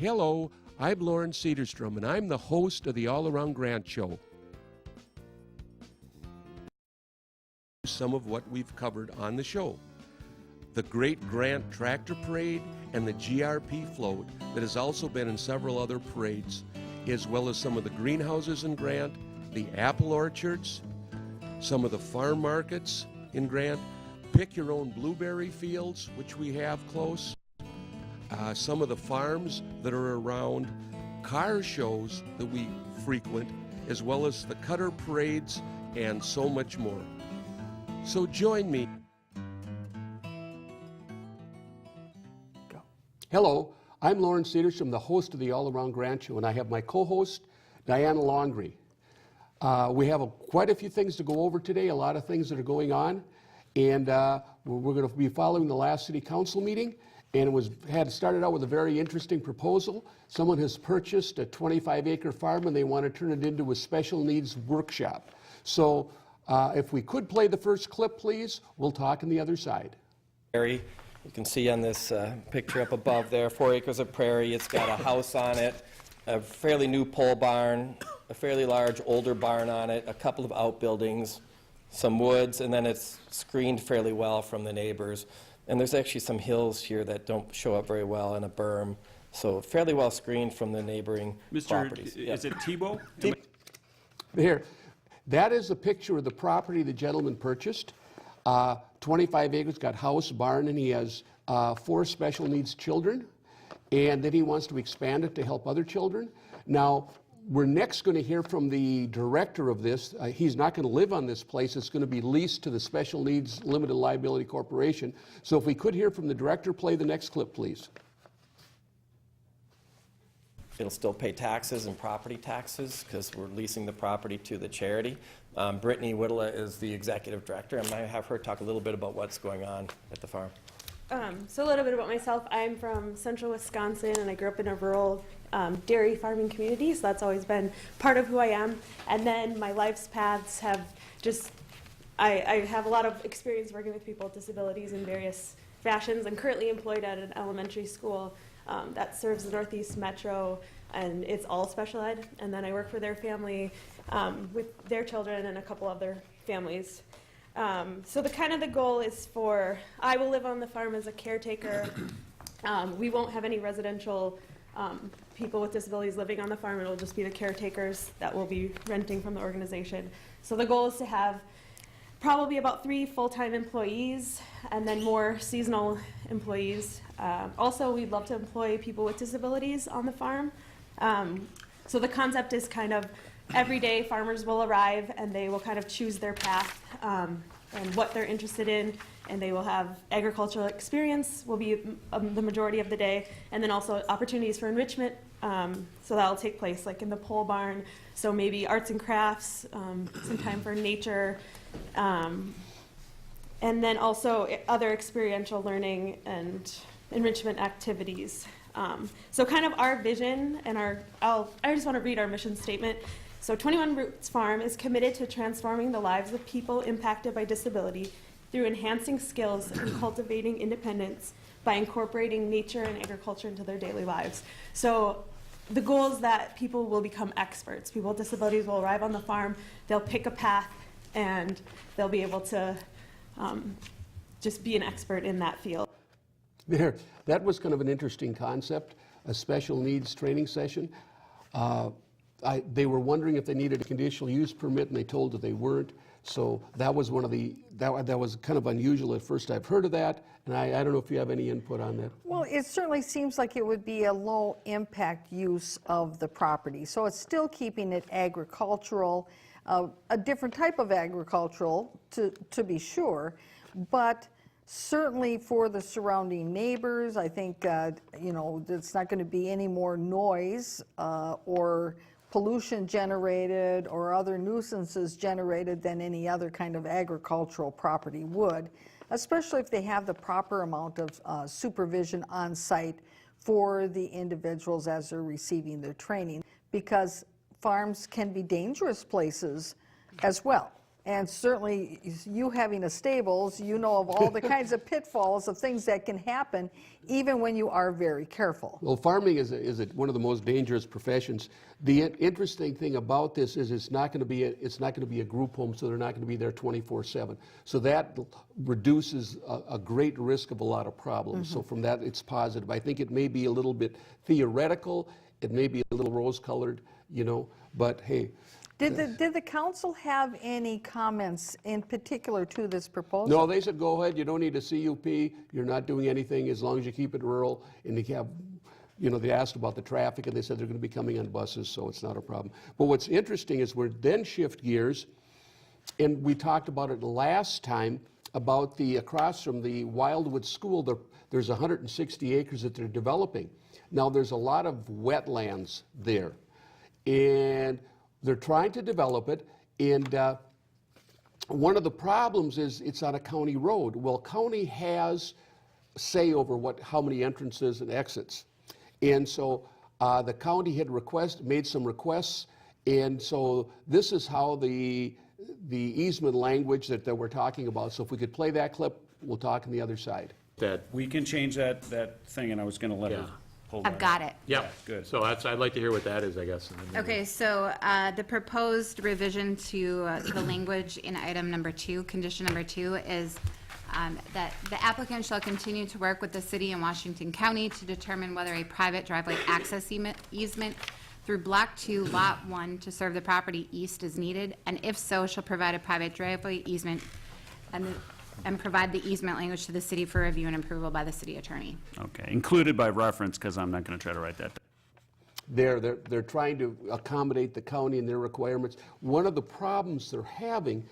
Hello, I'm Loren Sederstrom, and I'm the host of the All Around Grant Show. Some of what we've covered on the show. The Great Grant Tractor Parade and the GRP float that has also been in several other parades, as well as some of the greenhouses in Grant, the apple orchards, some of the farm markets in Grant, pick your own blueberry fields, which we have close, some of the farms that are around, car shows that we frequent, as well as the cutter parades and so much more. So join me. Go. Hello, I'm Loren Sederstrom, the host of the All Around Grant Show, and I have my co-host, Diana Longrie. We have quite a few things to go over today, a lot of things that are going on, and we're going to be following the last City Council meeting, and had started out with a very interesting proposal. Someone has purchased a 25-acre farm, and they want to turn it into a special needs workshop. So if we could play the first clip, please, we'll talk on the other side. You can see on this picture up above there, 4 acres of prairie. It's got a house on it, a fairly new pole barn, a fairly large older barn on it, a couple of outbuildings, some woods, and then it's screened fairly well from the neighbors. And there's actually some hills here that don't show up very well, and a berm. So fairly well screened from the neighboring properties. Is it Tebow? Here, that is a picture of the property the gentleman purchased. 25 acres, got house, barn, and he has 4 special needs children. And then he wants to expand it to help other children. Now, we're next going to hear from the director of this. He's not going to live on this place. It's going to be leased to the Special Needs Limited Liability Corporation. So if we could hear from the director, play the next clip, please. It'll still pay taxes and property taxes because we're leasing the property to the charity. Brittany Whittla is the executive director. I might have her talk a little bit about what's going on at the farm. So a little bit about myself. I'm from central Wisconsin, and I grew up in a rural dairy farming community, so that's always been part of who I am. And then my life's paths have just, I have a lot of experience working with people with disabilities in various fashions. I'm currently employed at an elementary school that serves the Northeast Metro, and it's all special ed. And then I work for their family with their children and a couple other families. So the goal is I will live on the farm as a caretaker. We won't have any residential people with disabilities living on the farm. It'll just be the caretakers that will be renting from the organization. So the goal is to have probably about 3 full-time employees and then more seasonal employees. Also, we'd love to employ people with disabilities on the farm. So the concept is every day farmers will arrive and they will choose their path and what they're interested in, and they will have agricultural experience will be the majority of the day, and then also opportunities for enrichment. So that'll take place like in the pole barn, so maybe arts and crafts, some time for nature, and then also other experiential learning and enrichment activities. So our vision and I just want to read our mission statement. So 21 Roots Farm is committed to transforming the lives of people impacted by disability through enhancing skills and cultivating independence by incorporating nature and agriculture into their daily lives. So the goal is that people will become experts. People with disabilities will arrive on the farm, they'll pick a path, and they'll be able to just be an expert in that field. There, that was kind of an interesting concept, a special needs training session. They were wondering if they needed a conditional use permit, and they told that they weren't. So that was that was kind of unusual at first. I've heard of that, and I don't know if you have any input on that. Well, it certainly seems like it would be a low impact use of the property. So it's still keeping it agricultural, a different type of agricultural to be sure, but certainly for the surrounding neighbors, I think, it's not going to be any more noise or pollution generated or other nuisances generated than any other kind of agricultural property would, especially if they have the proper amount of supervision on site for the individuals as they're receiving their training, because farms can be dangerous places as well. And certainly, you having a stables, you know of all the kinds of pitfalls of things that can happen, even when you are very careful. Well, farming is one of the most dangerous professions. The interesting thing about this is it's not going to be a group home, so they're not going to be there 24/7. So that reduces a great risk of a lot of problems. So from that, it's positive. I think it may be a little bit theoretical. It may be a little rose-colored, but hey. Did the council have any comments in particular to this proposal? No, they said, go ahead, you don't need a CUP, you're not doing anything as long as you keep it rural, and they have, they asked about the traffic, and they said they're going to be coming on buses, so it's not a problem. But what's interesting is we're then shift gears, and we talked about it last time, about the across from the Wildwood School, there's 160 acres that they're developing. Now, there's a lot of wetlands there, and they're trying to develop it, and one of the problems is it's on a county road. Well, county has say over how many entrances and exits, and so the county had made some requests, and so this is how the easement language that we're talking about. So if we could play that clip, we'll talk on the other side. We can change that thing, and I was going to let her pull that. I've got it. Yeah, good. So I'd like to hear what that is, I guess. Okay, so the proposed revision to the language in item number 2, condition number 2, is that the applicant shall continue to work with the city and Washington County to determine whether a private driveway access easement through Block 2, Lot 1 to serve the property east is needed, and if so, shall provide a private driveway easement and provide the easement language to the city for review and approval by the city attorney. Okay, included by reference, because I'm not going to try to write that down. They're trying to accommodate the county and their requirements. One of the problems they're having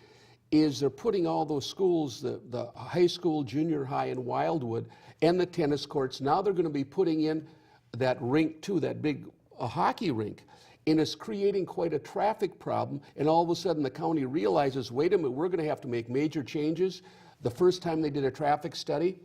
is they're putting all those schools, the high school, junior high in Wildwood, and the tennis courts. Now they're going to be putting in that rink too, that big hockey rink. And it's creating quite a traffic problem. And all of a sudden the county realizes, wait a minute, we're going to have to make major changes. The first time they did a traffic study,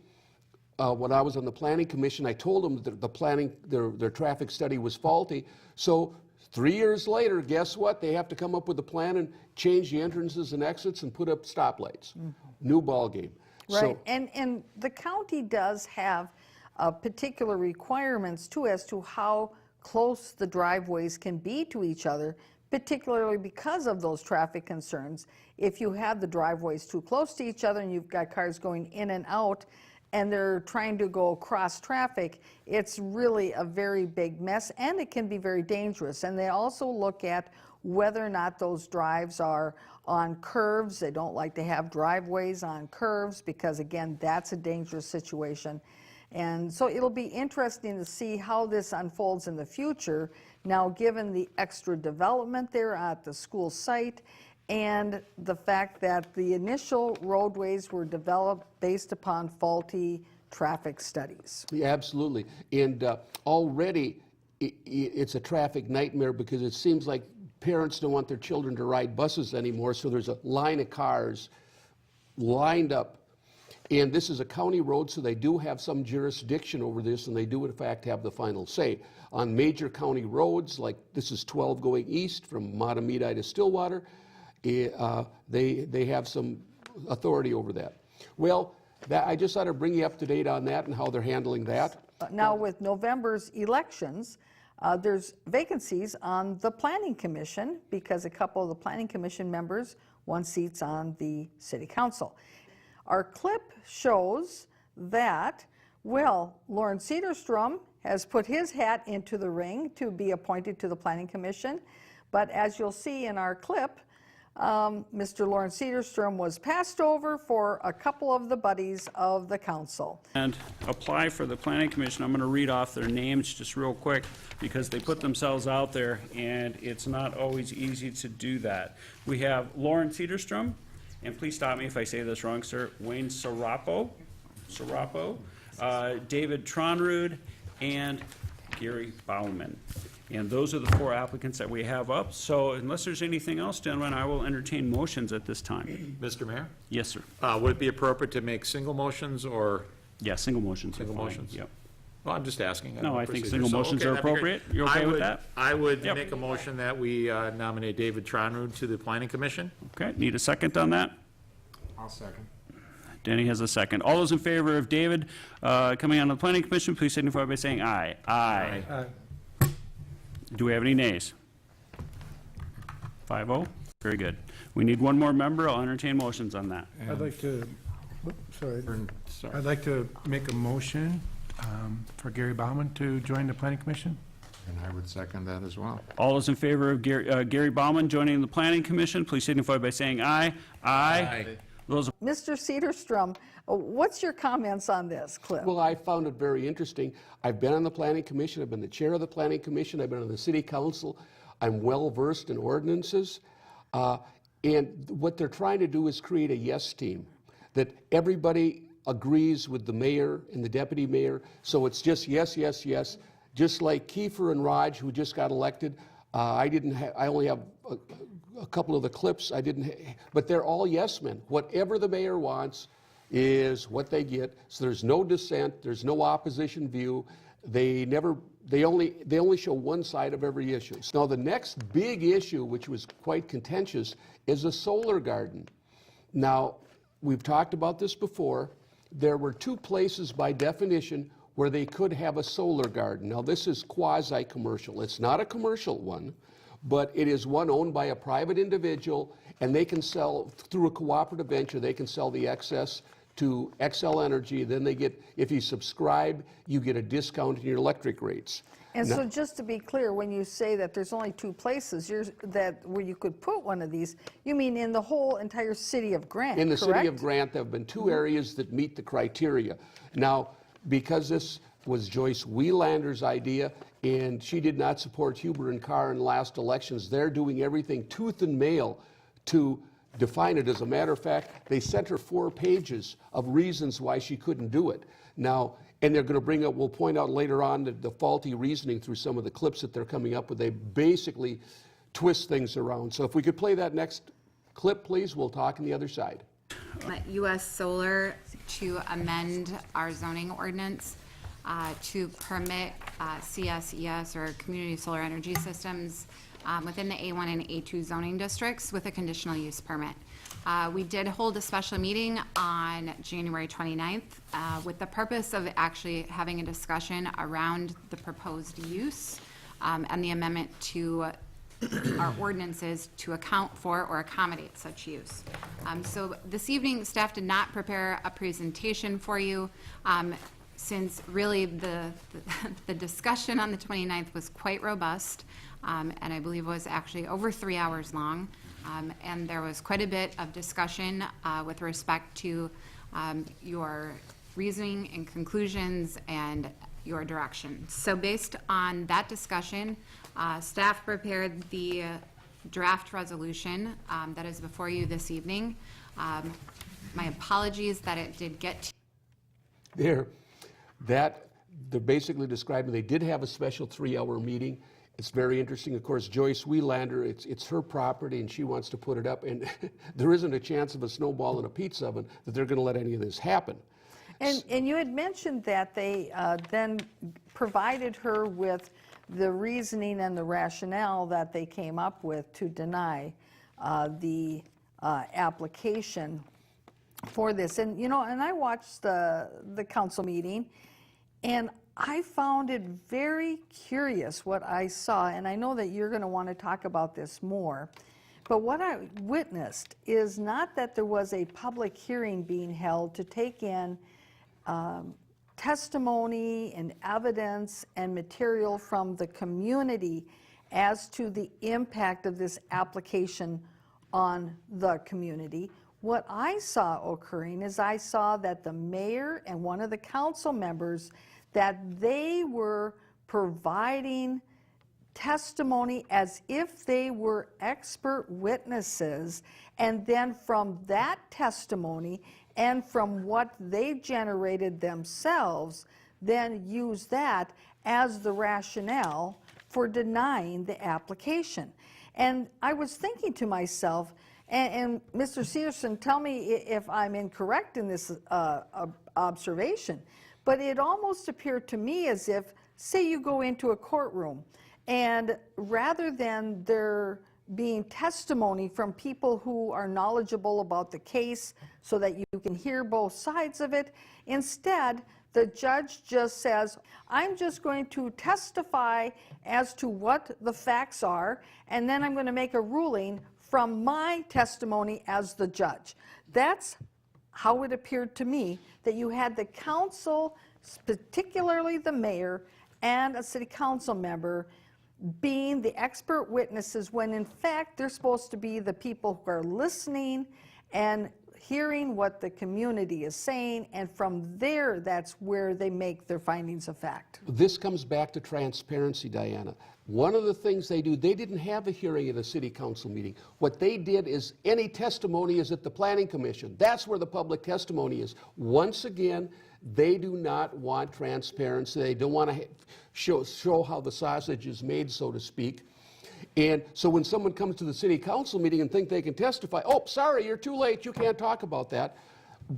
when I was on the planning commission, I told them that their traffic study was faulty. So 3 years later, guess what? They have to come up with a plan and change the entrances and exits and put up stoplights. New ball game. Right, So, and the county does have particular requirements too as to how close the driveways can be to each other, particularly because of those traffic concerns. If you have the driveways too close to each other and you've got cars going in and out and they're trying to go across traffic, it's really a very big mess, and it can be very dangerous. And they also look at whether or not those drives are on curves. They don't like to have driveways on curves because, again, that's a dangerous situation. And so it'll be interesting to see how this unfolds in the future, now given the extra development there at the school site and the fact that the initial roadways were developed based upon faulty traffic studies. yeah, absolutely. And already it's a traffic nightmare because it seems like parents don't want their children to ride buses anymore, so there's a line of cars lined up. And this is a county road, so they do have some jurisdiction over this, and they do, in fact, have the final say. On major county roads, like this is 12 going east from Mahtomedi to Stillwater, they have some authority over that. Well, I just thought I'd bring you up to date on that and how they're handling that. Now, with November's elections, there's vacancies on the Planning Commission because a couple of the Planning Commission members won seats on the City Council. Our clip shows that, well, Loren Sederstrom has put his hat into the ring to be appointed to the Planning Commission, but as you'll see in our clip, Mr. Loren Sederstrom was passed over for a couple of the buddies of the council. And apply for the planning commission. I'm going to read off their names just real quick because they put themselves out there, and it's not always easy to do that. We have Loren Sederstrom, and please stop me if I say this wrong, sir, Wayne Sarapo, David Tronrud, and Gary Bauman. And those are the 4 applicants that we have up. So unless there's anything else, gentlemen, I will entertain motions at this time. Mr. Mayor? Yes, sir. Would it be appropriate to make single motions or? Yeah, single motions. are Single fine. motions. Yep. Well, I'm just asking. No, I think procedure. single So, motions okay, are that'd be great. appropriate. You okay with that? I would Yep. make a motion that we nominate David Tronrud to the Planning Commission. Okay, need a second on that? I'll second. Danny has a second. All those in favor of David coming on the planning commission, please signify by saying aye. Aye. Do we have any nays? 5-0? Very good. We need one more member. I'll entertain motions on that. I'd like to, sorry. Sorry. I'd like to make a motion for Gary Bauman to join the planning commission. And I would second that as well. All those in favor of Gary Bauman joining the planning commission, please signify by saying aye. Aye. Those Mr. Sederstrom, what's your comments on this, Cliff? Well, I found it very interesting. I've been on the planning commission, I've been the chair of the planning commission, I've been on the city council. I'm well-versed in ordinances. And what they're trying to do is create a yes team, that everybody agrees with the mayor and the deputy mayor. So it's just yes, yes, yes. Just like Kiefer and Raj, who just got elected. I only have a couple of the clips. But they're all yes men. Whatever the mayor wants is what they get. So there's no dissent, there's no opposition view. They only show one side of every issue. Now the next big issue, which was quite contentious, is a solar garden. Now, we've talked about this before. There were two places by definition where they could have a solar garden. Now this is quasi-commercial. It's not a commercial one, but it is one owned by a private individual, and they can sell, through a cooperative venture, they can sell the excess to XL Energy. Then they get, if you subscribe, you get a discount in your electric rates. And so just to be clear, when you say that there's only two places where you could put one of these, you mean in the whole entire city of Grant, In the correct? city of Grant, there have been two areas that meet the criteria. Now, because this was Joyce Wielander's idea, and she did not support Huber and Carr in last elections, they're doing everything tooth and nail to define it. As a matter of fact, they sent her 4 pages of reasons why she couldn't do it. Now, and they're going to bring up, we'll point out later on the faulty reasoning through some of the clips that they're coming up with. They basically twist things around. So if we could play that next clip, please, we'll talk on the other side. U.S. Solar to amend our zoning ordinance to permit CSES or community solar energy systems within the A1 and A2 zoning districts with a conditional use permit. We did hold a special meeting on January 29th with the purpose of actually having a discussion around the proposed use and the amendment to our ordinances to account for or accommodate such use. So this evening, staff did not prepare a presentation for you since really the discussion on the 29th was quite robust and I believe was actually over 3 hours long. And there was quite a bit of discussion with respect to your reasoning and conclusions and your direction. So based on that discussion, staff prepared the draft resolution that is before you this evening. My apologies that it did get to They're basically describing, they did have a special 3-hour meeting. It's very interesting. Of course, Joyce Wielander, it's her property and she wants to put it up, and there isn't a chance of a snowball in a pizza oven that they're going to let any of this happen. And you had mentioned that they then provided her with the reasoning and the rationale that they came up with to deny the application for this. And, and I watched the council meeting, and I found it very curious what I saw, and I know that you're going to want to talk about this more, but what I witnessed is not that there was a public hearing being held to take in testimony and evidence and material from the community as to the impact of this application on the community. What I saw occurring is I saw that the mayor and one of the council members, that they were providing testimony as if they were expert witnesses, and then from that testimony and from what they generated themselves, then use that as the rationale for denying the application. And I was thinking to myself, and Mr. Sederstrom, tell me if I'm incorrect in this observation, But it almost appeared to me as if, say you go into a courtroom, and rather than there being testimony from people who are knowledgeable about the case so that you can hear both sides of it, instead the judge just says, I'm just going to testify as to what the facts are, and then I'm going to make a ruling from my testimony as the judge. That's how it appeared to me, that you had the council, particularly the mayor and a city council member, being the expert witnesses when in fact they're supposed to be the people who are listening and hearing what the community is saying, and from there that's where they make their findings of fact. This comes back to transparency, Diana. One of the things they do, they didn't have a hearing at a city council meeting. What they did is any testimony is at the planning commission. That's where the public testimony is. Once again, they do not want transparency. They don't want to show how the sausage is made, so to speak. And so when someone comes to the city council meeting and think they can testify, oh, sorry, you're too late, you can't talk about that.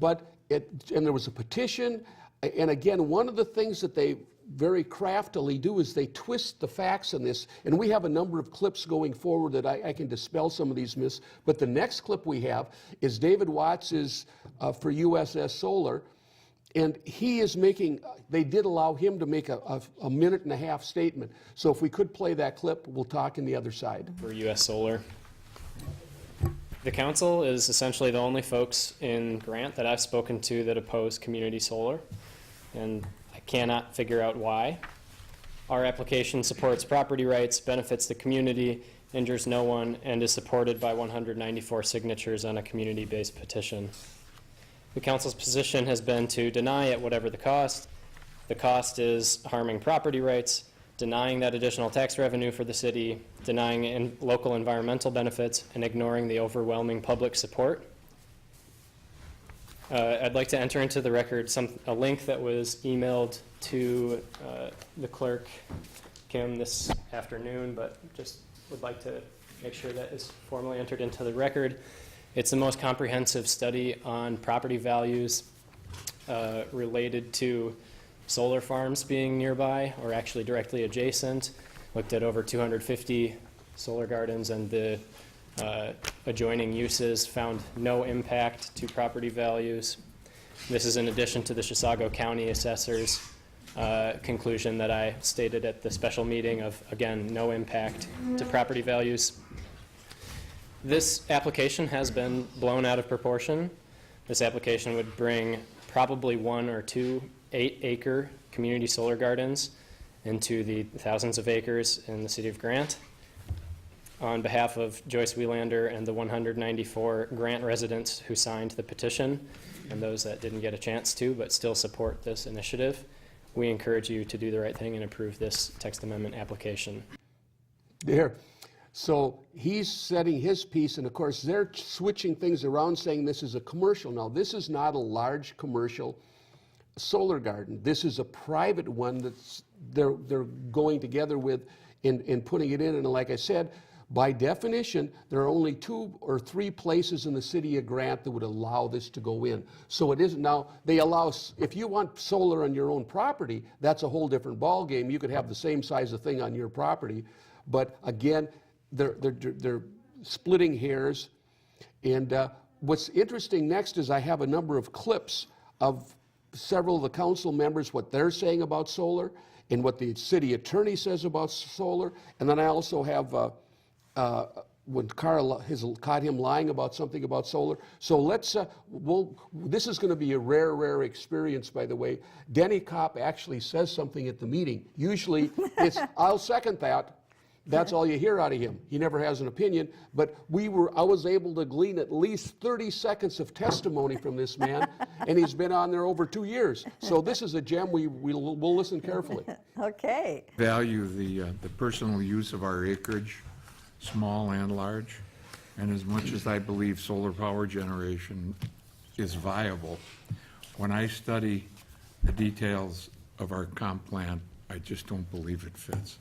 And there was a petition, and again, one of the things that they very craftily do is they twist the facts in this, and we have a number of clips going forward that I can dispel some of these myths, but the next clip we have is David Watts' for USS Solar, and he is making, they did allow him to make a minute and a half statement. So if we could play that clip, we'll talk in the other side. For US Solar. The council is essentially the only folks in Grant that I've spoken to that oppose community solar, and I cannot figure out why. Our application supports property rights, benefits the community, injures no one, and is supported by 194 signatures on a community-based petition. The council's position has been to deny at whatever the cost. The cost is harming property rights, denying that additional tax revenue for the city, denying local environmental benefits, and ignoring the overwhelming public support. I'd like to enter into the record a link that was emailed to the clerk, Kim, this afternoon, but just would like to make sure that is formally entered into the record. It's the most comprehensive study on property values related to solar farms being nearby or actually directly adjacent. Looked at over 250 solar gardens, and the adjoining uses found no impact to property values. This is in addition to the Chisago County assessor's conclusion that I stated at the special meeting of, again, no impact to property values. This application has been blown out of proportion. This application would bring probably 1 or 2 8-acre community solar gardens into the thousands of acres in the city of Grant. On behalf of Joyce Wielander and the 194 Grant residents who signed the petition, and those that didn't get a chance to but still support this initiative, we encourage you to do the right thing and approve this text amendment application. There. So he's setting his piece, and of course they're switching things around, saying this is a commercial. Now, this is not a large commercial solar garden. This is a private one that's they're going together with in putting it in. And like I said, by definition, there are only 2 or 3 places in the city of Grant that would allow this to go in. So it isn't now, they allow, if you want solar on your own property, that's a whole different ballgame. You could have the same size of thing on your property. But again, they're splitting hairs. And what's interesting next is I have a number of clips of several of the council members, what they're saying about solar and what the city attorney says about solar. And then I also have when Carr has caught him lying about something about solar. So let's, this is going to be a rare experience, by the way. Denny Kaup actually says something at the meeting. Usually it's, I'll second that. That's all you hear out of him. He never has an opinion. But I was able to glean at least 30 seconds of testimony from this man, and he's been on there over 2 years. So this is a gem. We'll listen carefully. Okay. Value the personal use of our acreage, small and large, and as much as I believe solar power generation is viable, when I study the details of our comp plan, I just don't believe it fits.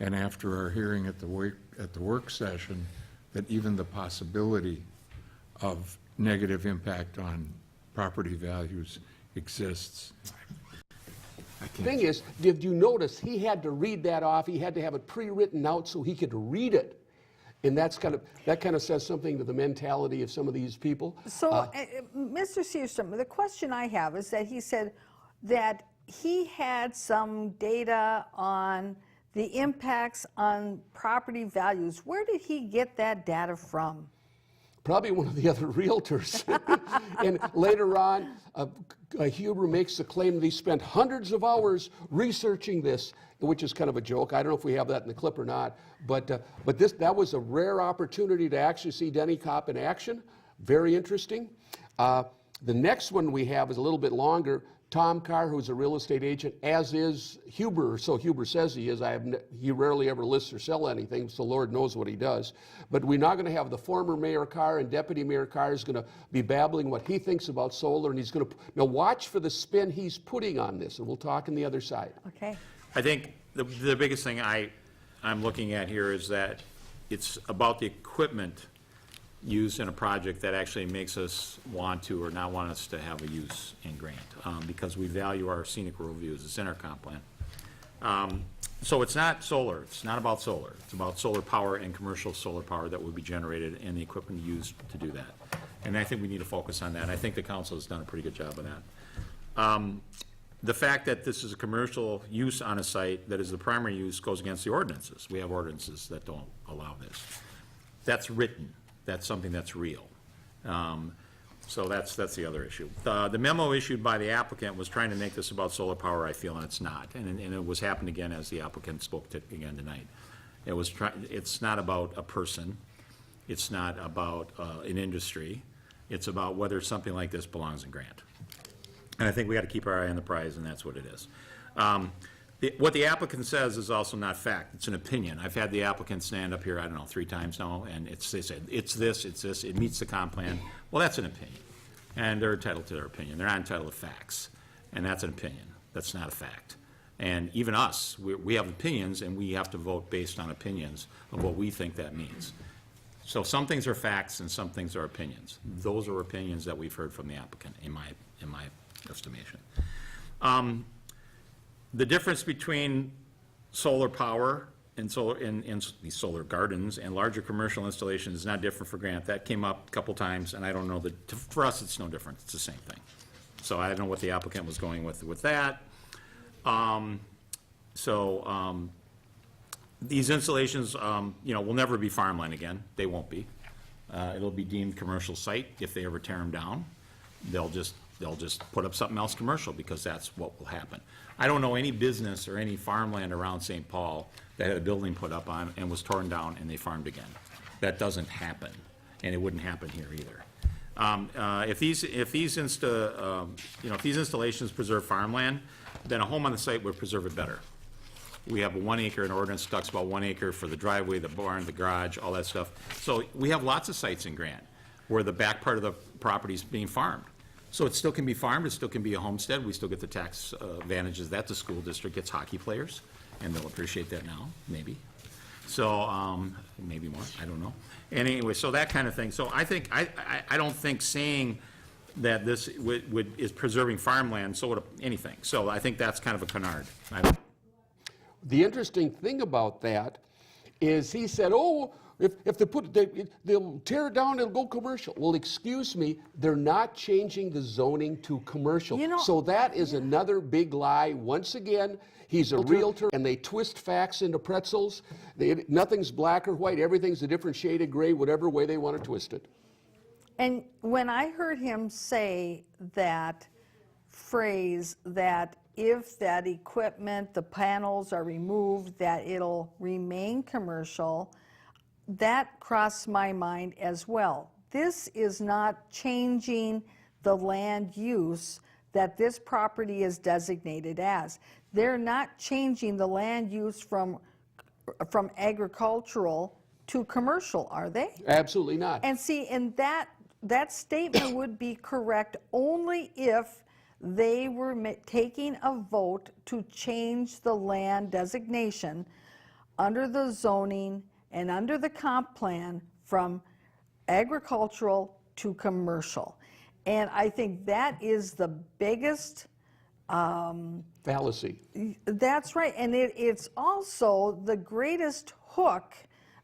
And after our hearing at the work session, that even the possibility of negative impact on property values exists, thing is, did you notice he had to read that off? He had to have it pre-written out so he could read it. And that kind of says something to the mentality of some of these people. So, Mr. Sederstrom, the question I have is that he said that he had some data on the impacts on property values. Where did he get that data from? Probably one of the other realtors. And later on, Huber makes the claim that he spent hundreds of hours researching this, which is kind of a joke. I don't know if we have that in the clip or not, but that was a rare opportunity to actually see Denny Kaup in action. Very interesting. The next one we have is a little bit longer. Tom Carr, who's a real estate agent, as is Huber, so Huber says he is. He rarely ever lists or sell anything, so Lord knows what he does. But we're now going to have the former Mayor Carr and Deputy Mayor Carr is going to be babbling what he thinks about solar, and he's going to, now watch for the spin he's putting on this, and we'll talk on the other side. Okay. I think the biggest thing I'm looking at here is that it's about the equipment used in a project that actually makes us want to or not want us to have a use in Grant, because we value our scenic road views. It's in our comp plan. So it's not solar. It's not about solar. It's about solar power and commercial solar power that will be generated and the equipment used to do that. And I think we need to focus on that. I think the council has done a pretty good job of that. The fact that this is a commercial use on a site that is the primary use goes against the ordinances. We have ordinances that don't allow this. That's written. That's something that's real. So that's the other issue. The memo issued by the applicant was trying to make this about solar power, I feel, and it's not. And it was happened again as the applicant spoke again tonight. It's not about a person. It's not about an industry. It's about whether something like this belongs in Grant. And I think we got to keep our eye on the prize, and that's what it is. What the applicant says is also not fact. It's an opinion. I've had the applicant stand up here, I don't know, 3 times now, and they said, it's this, it meets the comp plan. Well, that's an opinion. And they're entitled to their opinion. They're not entitled to facts. And that's an opinion. That's not a fact. And even us, we have opinions, and we have to vote based on opinions of what we think that means. So some things are facts and some things are opinions. Those are opinions that we've heard from the applicant, in my estimation. The difference between solar power and these solar gardens and larger commercial installations is not different for Grant. That came up a couple times, and I don't know for us, it's no different. It's the same thing. So I don't know what the applicant was going with that. These installations, will never be farmland again. They won't be. It'll be deemed commercial site. If they ever tear them down, they'll just put up something else commercial, because that's what will happen. I don't know any business or any farmland around St. Paul that had a building put up on and was torn down and they farmed again. That doesn't happen, and it wouldn't happen here either. If these installations preserve farmland, then a home on the site would preserve it better. We have a 1 acre, an ordinance talks about 1 acre for the driveway, the barn, the garage, all that stuff. So we have lots of sites in Grant where the back part of the property is being farmed. So it still can be farmed, it still can be a homestead, we still get the tax advantages that the school district gets hockey players, and they'll appreciate that now, maybe. So, maybe more, I don't know. And anyway, so that kind of thing. So I think, I don't think saying that this is preserving farmland, so would anything. So I think that's kind of a canard. The interesting thing about that is he said, oh, if they'll tear it down, it'll go commercial. Well, excuse me, they're not changing the zoning to commercial. So that is another big lie. Once again, he's a realtor, and they twist facts into pretzels. Nothing's black or white. Everything's a different shade of gray, whatever way they want to twist it. And when I heard him say that phrase, that if that equipment, the panels are removed, that it'll remain commercial, that crossed my mind as well. This is not changing the land use that this property is designated as. They're not changing the land use from agricultural to commercial, are they? Absolutely not. And see, and that statement would be correct only if they were taking a vote to change the land designation under the zoning and under the comp plan from agricultural to commercial. And I think that is the biggest Fallacy. That's right, and it's also the greatest hook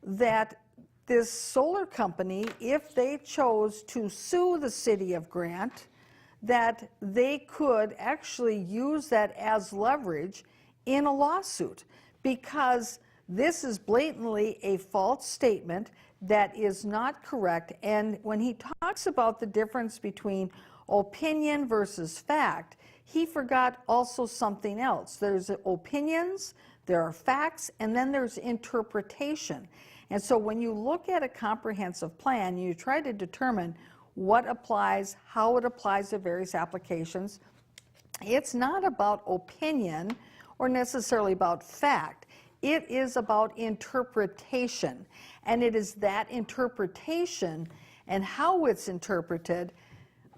that this solar company, if they chose to sue the city of Grant, that they could actually use that as leverage in a lawsuit, because this is blatantly a false statement that is not correct. And when he talks about the difference between opinion versus fact, he forgot also something else. There's opinions, there are facts, and then there's interpretation. And so when you look at a comprehensive plan, you try to determine what applies, how it applies to various applications. It's not about opinion or necessarily about fact. It is about interpretation. And it is that interpretation and how it's interpreted,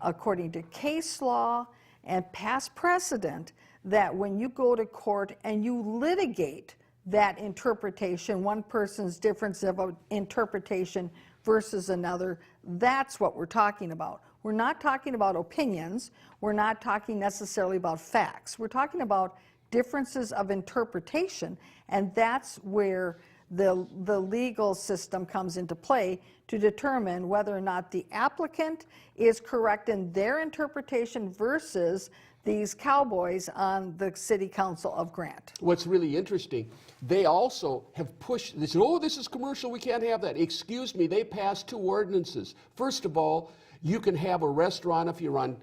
according to case law and past precedent, that when you go to court and you litigate that interpretation, one person's difference of interpretation versus another, that's what we're talking about. We're not talking about opinions. We're not talking necessarily about facts. We're talking about differences of interpretation, and that's where the legal system comes into play to determine whether or not the applicant is correct in their interpretation versus these cowboys on the City Council of Grant. What's really interesting, they also have pushed, they said, oh, this is commercial, we can't have that. Excuse me, they passed 2 ordinances. First of all, you can have a restaurant if you're on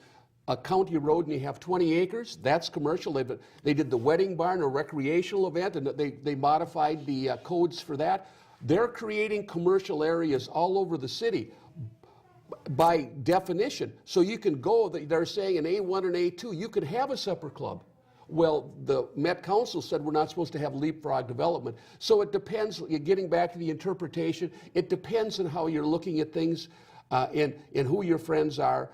a county road and you have 20 acres, that's commercial. They did the wedding barn, a recreational event, and they modified the codes for that. They're creating commercial areas all over the city by definition. So you can go, they're saying in A1 and A2, you could have a supper club. Well, the Met Council said we're not supposed to have leapfrog development. So it depends, getting back to the interpretation, it depends on how you're looking at things. And who your friends are.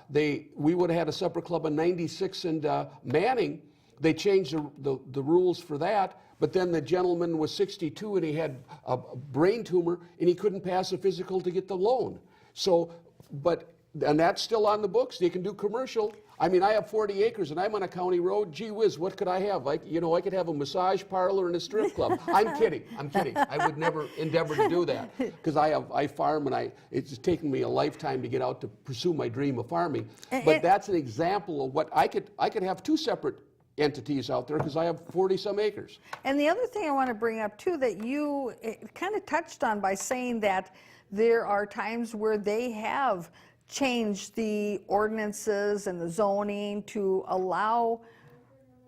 We would have had a supper club in 96 and Manning. They changed the rules for that, but then the gentleman was 62 and he had a brain tumor and he couldn't pass a physical to get the loan. So, and that's still on the books. They can do commercial. I mean, I have 40 acres and I'm on a county road. Gee whiz, what could I have? I could have a massage parlor and a strip club. I'm kidding. I would never endeavor to do that because I farm and it's taken me a lifetime to get out to pursue my dream of farming. But that's an example of what I could have 2 separate entities out there because I have 40-some acres. And the other thing I want to bring up too that you kind of touched on by saying that there are times where they have changed the ordinances and the zoning to allow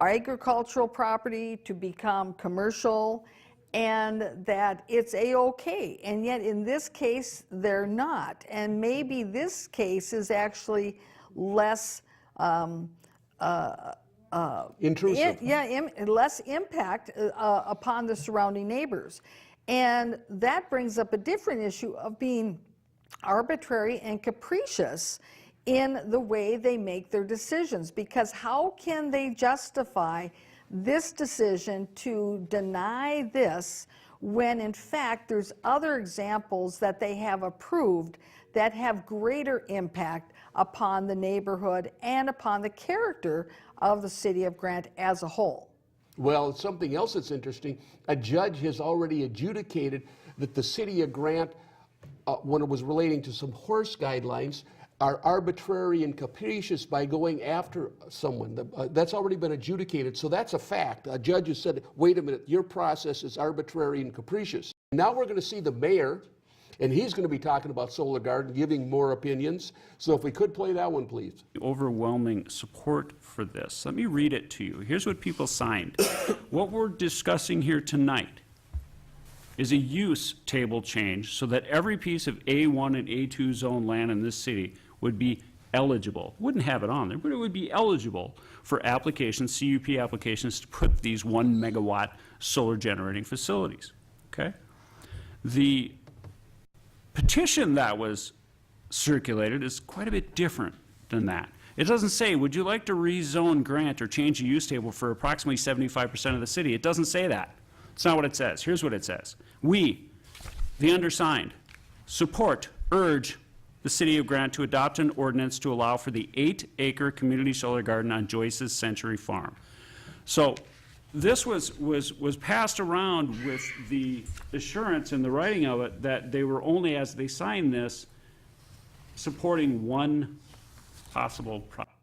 agricultural property to become commercial, and that it's a-okay. And yet in this case, they're not. And maybe this case is actually less intrusive. Less impact upon the surrounding neighbors. And that brings up a different issue of being arbitrary and capricious in the way they make their decisions, because how can they justify this decision to deny this when in fact there's other examples that they have approved that have greater impact upon the neighborhood and upon the character of the city of Grant as a whole? Well, something else that's interesting, a judge has already adjudicated that the city of Grant, when it was relating to some horse guidelines, are arbitrary and capricious by going after someone. That's already been adjudicated, so that's a fact. A judge has said, wait a minute, your process is arbitrary and capricious. Now we're going to see the mayor, and he's going to be talking about Solar Garden, giving more opinions. So if we could play that one, please. Overwhelming support for this. Let me read it to you. Here's what people signed. What we're discussing here tonight is a use table change so that every piece of A1 and A2 zone land in this city would be eligible. Wouldn't have it on there, but it would be eligible for applications, CUP applications, to put these 1 megawatt solar generating facilities. Okay? The petition that was circulated is quite a bit different than that. It doesn't say, would you like to rezone Grant or change the use table for approximately 75% of the city? It doesn't say that. It's not what it says. Here's what it says. We, the undersigned, support, urge the city of Grant to adopt an ordinance to allow for the 8-acre community solar garden on Joyce's Century Farm. So this was passed around with the assurance in the writing of it that they were only, as they signed this, supporting one possible project.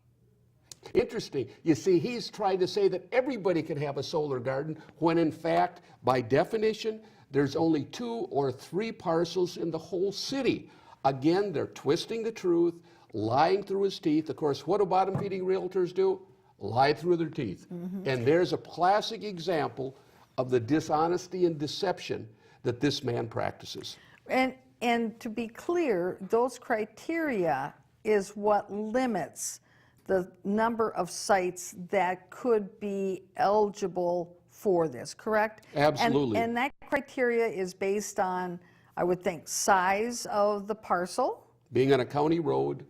Interesting. You see, he's trying to say that everybody can have a solar garden, when in fact, by definition, there's only 2 or 3 parcels in the whole city. Again, they're twisting the truth, lying through his teeth. Of course, what do bottom-feeding realtors do? Lie through their teeth. And there's a classic example of the dishonesty and deception that this man practices. And to be clear, those criteria is what limits the number of sites that could be eligible for this, correct? Absolutely. And that criteria is based on, I would think, size of the parcel. Being on a county road,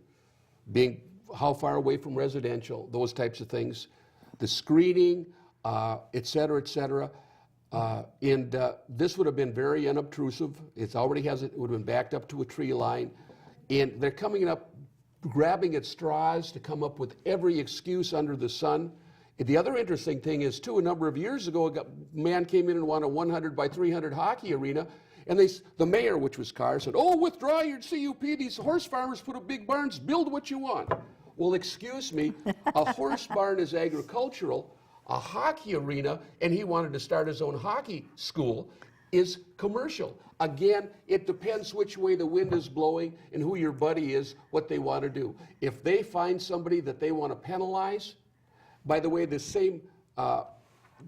being how far away from residential, those types of things, the screening, et cetera, et cetera. And this would have been very unobtrusive. It would have been backed up to a tree line. And they're coming up, grabbing at straws to come up with every excuse under the sun. And the other interesting thing is, too, a number of years ago, a man came in and wanted a 100 by 300 hockey arena. And the mayor, which was Carr, said, "Oh, withdraw your CUP. These horse farmers put up big barns. Build what you want." Well, excuse me, a horse barn is agricultural. A hockey arena, and he wanted to start his own hockey school, is commercial. Again, it depends which way the wind is blowing and who your buddy is, what they want to do. If they find somebody that they want to penalize, by the way, the same,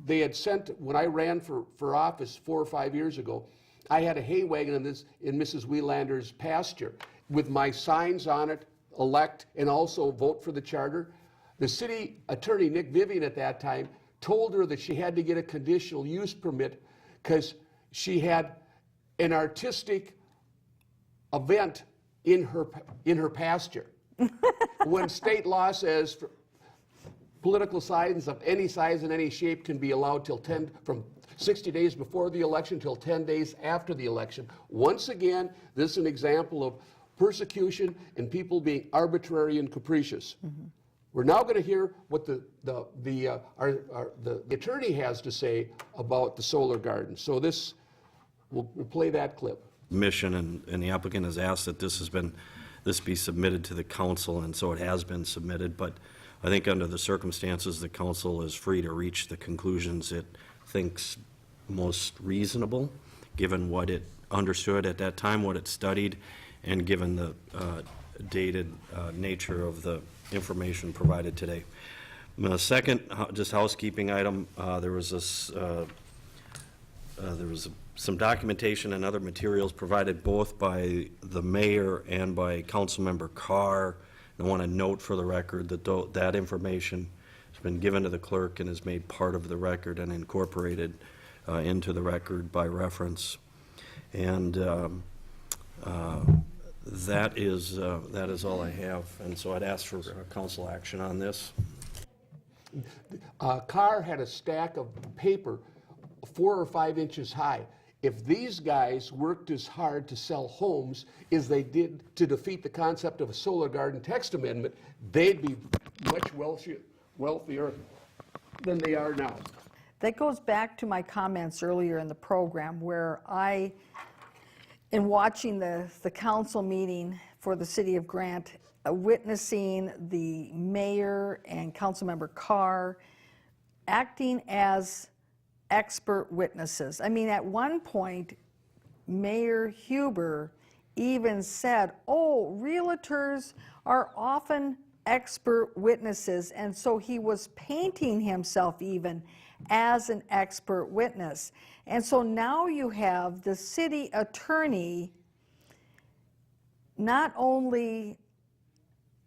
they had sent, when I ran for office 4 or 5 years ago, I had a hay wagon in Mrs. Wielander's pasture with my signs on it, elect, and also vote for the charter. The city attorney, Nick Vivian, at that time, told her that she had to get a conditional use permit because she had an artistic event in her pasture. When state law says political signs of any size and any shape can be allowed from 60 days before the election till 10 days after the election. Once again, this is an example of persecution and people being arbitrary and capricious. We're now going to hear what the attorney has to say about the solar garden. So we'll play that clip. Mission, and the applicant has asked that this be submitted to the council, and so it has been submitted. But I think under the circumstances, the council is free to reach the conclusions it thinks most reasonable, given what it understood at that time, what it studied, and given the dated nature of the information provided today. The second, just housekeeping item, there was some documentation and other materials provided both by the mayor and by Councilmember Carr. I want to note for the record that that information has been given to the clerk and is made part of the record and incorporated into the record by reference. And that is all I have, and so I'd ask for council action on this. Carr had a stack of paper 4 or 5 inches high. If these guys worked as hard to sell homes as they did to defeat the concept of a solar garden text amendment, they'd be much wealthier than they are now. That goes back to my comments earlier in the program where in watching the council meeting for the city of Grant, witnessing the mayor and Councilmember Carr acting as expert witnesses. I mean, at one point, Mayor Huber even said, "Oh, realtors are often expert witnesses," and so he was painting himself even as an expert witness. And so now you have the city attorney not only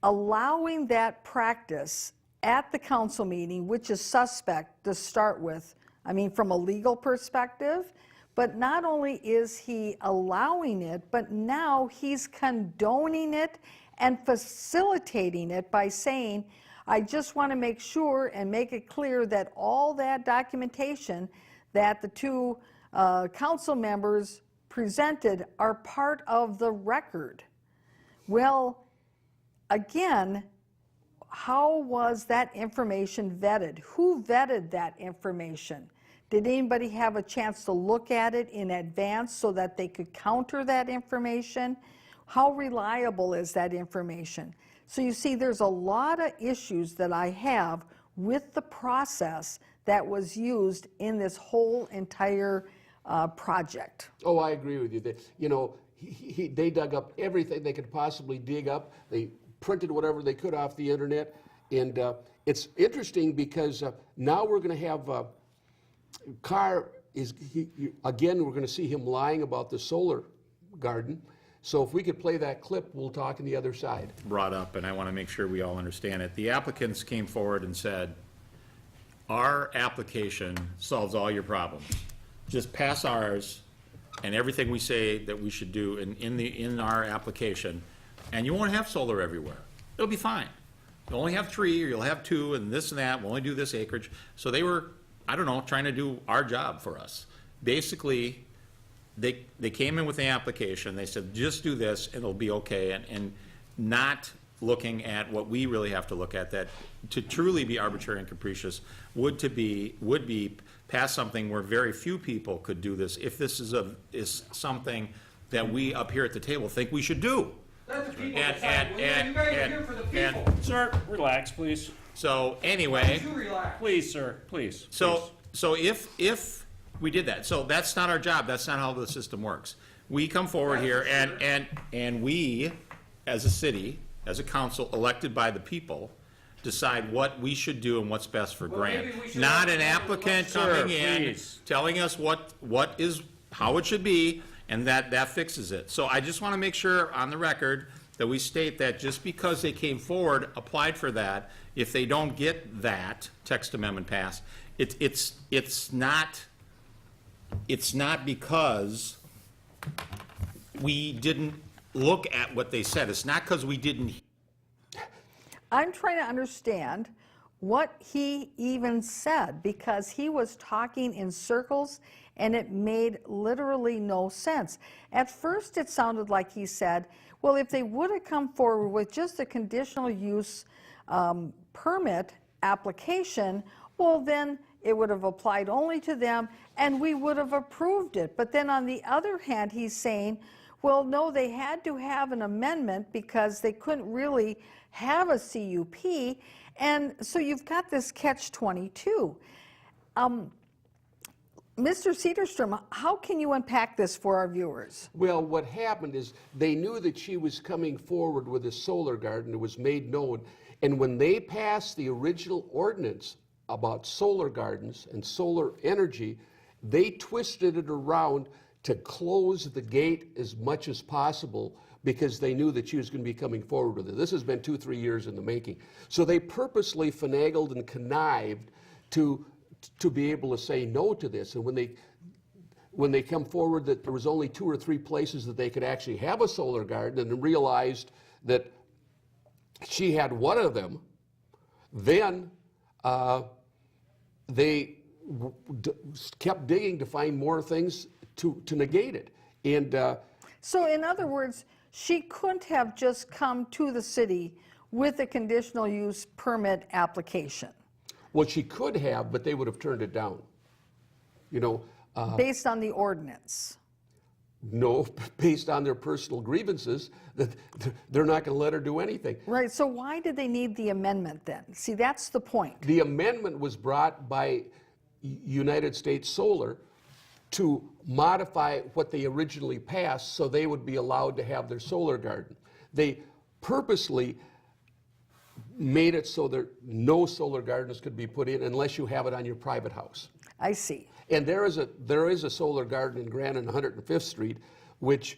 allowing that practice at the council meeting, which is suspect to start with, I mean, from a legal perspective, but not only is he allowing it, but now he's condoning it and facilitating it by saying, "I just want to make sure and make it clear that all that documentation that the 2 council members presented are part of the record," Well, again, how was that information vetted? Who vetted that information? Did anybody have a chance to look at it in advance so that they could counter that information? How reliable is that information? So you see, there's a lot of issues that I have with the process that was used in this whole entire project. Oh, I agree with you. They dug up everything they could possibly dig up. They printed whatever they could off the internet. And it's interesting because now we're going to have Carr again, we're going to see him lying about the solar garden. So if we could play that clip, we'll talk on the other side. Brought up, and I want to make sure we all understand it. The applicants came forward and said, our application solves all your problems. Just pass ours and everything we say that we should do in our application, and you won't have solar everywhere. It'll be fine. You'll only have 3, or you'll have 2, and this and that. We'll only do this acreage. So they were, I don't know, trying to do our job for us. Basically, they came in with the application. They said, just do this, and it'll be okay, and not looking at what we really have to look at, that to truly be arbitrary and capricious would be pass something where very few people could do this, if this is something that we up here at the table think we should do. Let the people decide. You guys are here for the people. Sir, relax, please. So anyway, Please, sir, please. so if we did that, so that's not our job. That's not how the system works. We come forward here and we, as a city, as a council elected by the people, decide what we should do and what's best for Grant. Not an applicant coming in, please. telling us how it should be, and that fixes it. So I just want to make sure on the record that we state that just because they came forward, applied for that, if they don't get that text amendment passed, it's not because we didn't look at what they said. It's not because we didn't. I'm trying to understand what he even said, because he was talking in circles and it made literally no sense. At first it sounded like he said, well, if they would have come forward with just a conditional use permit application, well, then it would have applied only to them and we would have approved it. But then on the other hand, he's saying, well, no, they had to have an amendment because they couldn't really have a CUP, and so you've got this catch-22. Mr. Sederstrom, how can you unpack this for our viewers? Well, what happened is they knew that she was coming forward with a solar garden. It was made known. And when they passed the original ordinance about solar gardens and solar energy, they twisted it around to close the gate as much as possible because they knew that she was going to be coming forward with it. This has been 2-3 years in the making. So they purposely finagled and connived to be able to say no to this. And when they come forward that there was only 2 or 3 places that they could actually have a solar garden, and realized that she had one of them, then they kept digging to find more things to negate it. And so in other words, she couldn't have just come to the city with a conditional use permit application. Well, she could have, but they would have turned it down. Based on the ordinance. No, based on their personal grievances, that they're not going to let her do anything. Right, so why did they need the amendment then? See, that's the point. The amendment was brought by United States Solar to modify what they originally passed so they would be allowed to have their solar garden. They purposely made it so that no solar gardens could be put in unless you have it on your private house. I see. And there is a solar garden in Grant on 105th Street, which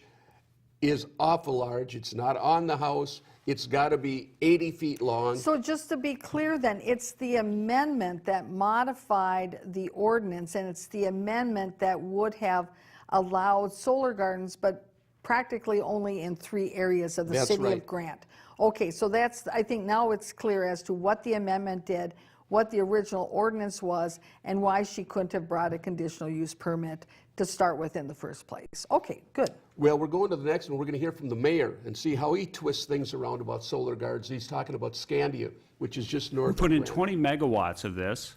is awful large. It's not on the house. It's got to be 80 feet long. So just to be clear then, it's the amendment that modified the ordinance, and it's the amendment that would have allowed solar gardens, but practically only in 3 areas of the That's city right. of Grant. Okay, so that's, I think now it's clear as to what the amendment did, what the original ordinance was, and why she couldn't have brought a conditional use permit to start with in the first place. Okay, good. Well, we're going to the next one. We're going to hear from the mayor and see how he twists things around about solar gardens. He's talking about Scandia, which is just north We of put in Grand. 20 megawatts of this,